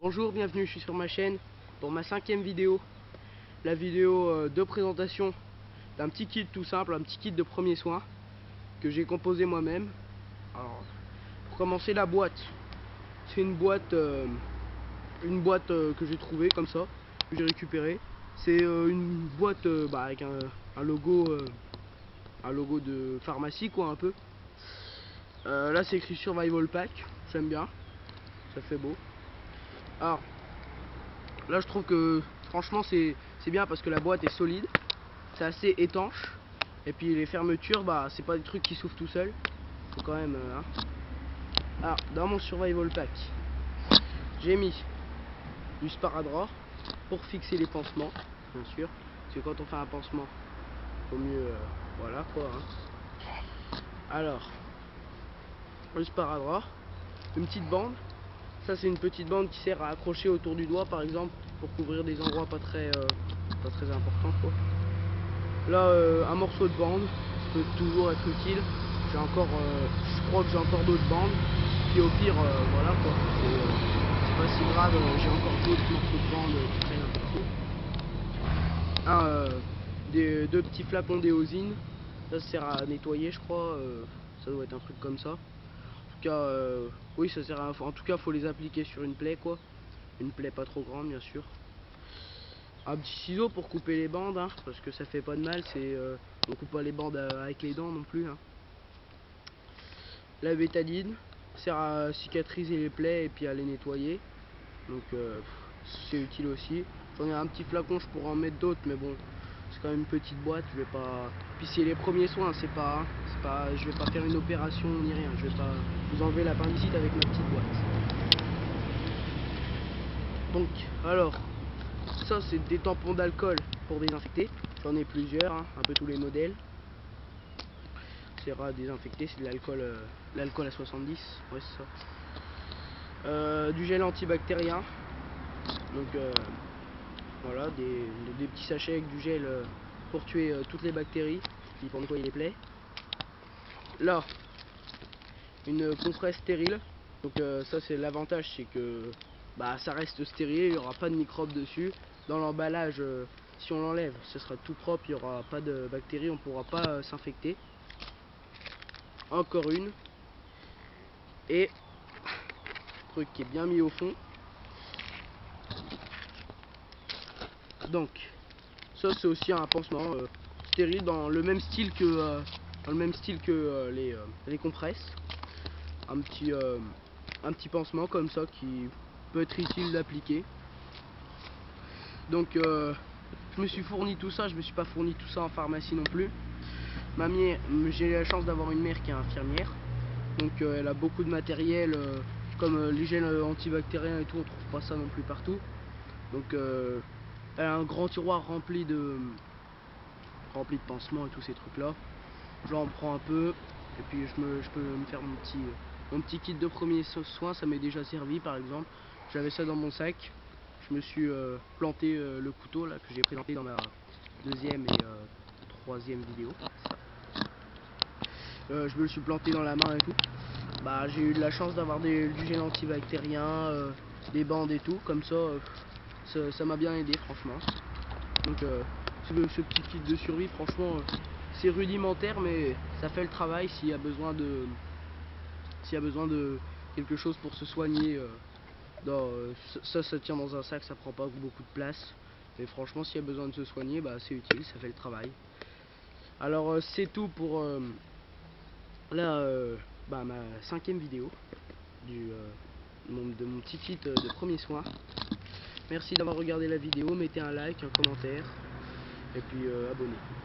Bonjour, bienvenue, je suis sur ma chaîne pour ma 5e vidéo. La vidéo de présentation d'un petit kit tout simple, un petit kit de premiers soins que j'ai composé moi-même. Alors, pour commencer, la boîte, c'est une boîte que j'ai trouvée comme ça, que j'ai récupérée. C'est une boîte avec un logo de pharmacie quoi, un peu. Là c'est écrit Survival Pack, j'aime bien, ça fait beau. Alors là je trouve que franchement c'est bien parce que la boîte est solide, c'est assez étanche, et puis les fermetures c'est pas des trucs qui s'ouvrent tout seul, faut quand même hein. Alors dans mon Survival Pack j'ai mis du sparadrap pour fixer les pansements, bien sûr, parce que quand on fait un pansement faut mieux voilà quoi hein. Alors le sparadrap, une petite bande. Ça c'est une petite bande qui sert à accrocher autour du doigt par exemple pour couvrir des endroits pas très importants quoi. Là un morceau de bande peut toujours être utile. J'ai encore je crois que j'ai encore d'autres bandes. Puis au pire voilà quoi. C'est pas si grave, j'ai encore d'autres morceaux de bande qui traînent un peu. Deux petits flacons d'éosine. Ça sert à nettoyer je crois. Ça doit être un truc comme ça. Oui ça sert à, en tout cas faut les appliquer sur une plaie quoi, une plaie pas trop grande bien sûr. Un petit ciseau pour couper les bandes hein, parce que ça fait pas de mal, on coupe pas les bandes avec les dents non plus hein. La bétadine sert à cicatriser les plaies et puis à les nettoyer, donc c'est utile aussi. J'en ai un petit flacon, je pourrais en mettre d'autres mais bon c'est quand même une petite boîte, je vais pas. Puis c'est les premiers soins, je vais pas faire une opération ni rien, je vais pas vous enlever l'appendicite avec ma petite boîte. Donc alors ça c'est des tampons d'alcool pour désinfecter, j'en ai plusieurs hein, un peu tous les modèles. C'est à désinfecter, c'est de l'alcool à 70, ouais c'est ça. Du gel antibactérien, donc voilà, des petits sachets avec du gel pour tuer toutes les bactéries et pour nettoyer les plaies. Là, une compresse stérile. Donc ça c'est l'avantage, c'est que ça reste stérile, il n'y aura pas de microbes dessus. Dans l'emballage, si on l'enlève, ce sera tout propre, il n'y aura pas de bactéries, on ne pourra pas s'infecter. Encore une. Et truc qui est bien mis au fond. Donc ça c'est aussi un pansement stérile dans le même style que les compresses. Un petit pansement comme ça qui peut être utile d'appliquer. Donc je me suis fourni tout ça, je me suis pas fourni tout ça en pharmacie non plus. J'ai la chance d'avoir une mère qui est infirmière, donc elle a beaucoup de matériel comme les gels antibactériens et tout, on trouve pas ça non plus partout. Donc elle a un grand tiroir rempli de pansements et tous ces trucs là. J'en prends un peu et puis je peux me faire mon petit kit de premiers soins, ça m'est déjà servi par exemple. J'avais ça dans mon sac, je me suis planté le couteau là que j'ai présenté dans ma 2e et 3e vidéo. Je me le suis planté dans la main et tout. J'ai eu de la chance d'avoir du gel antibactérien, des bandes et tout, comme ça ça m'a bien aidé franchement. Donc ce petit kit de survie franchement c'est rudimentaire mais ça fait le travail s'il y a besoin de quelque chose pour se soigner. Ça tient dans un sac, ça prend pas beaucoup de place, mais franchement s'il y a besoin de se soigner c'est utile, ça fait le travail. Alors c'est tout pour ma 5e vidéo de mon petit kit de premiers soins. Merci d'avoir regardé la vidéo, mettez un like, un commentaire et puis abonnez-vous.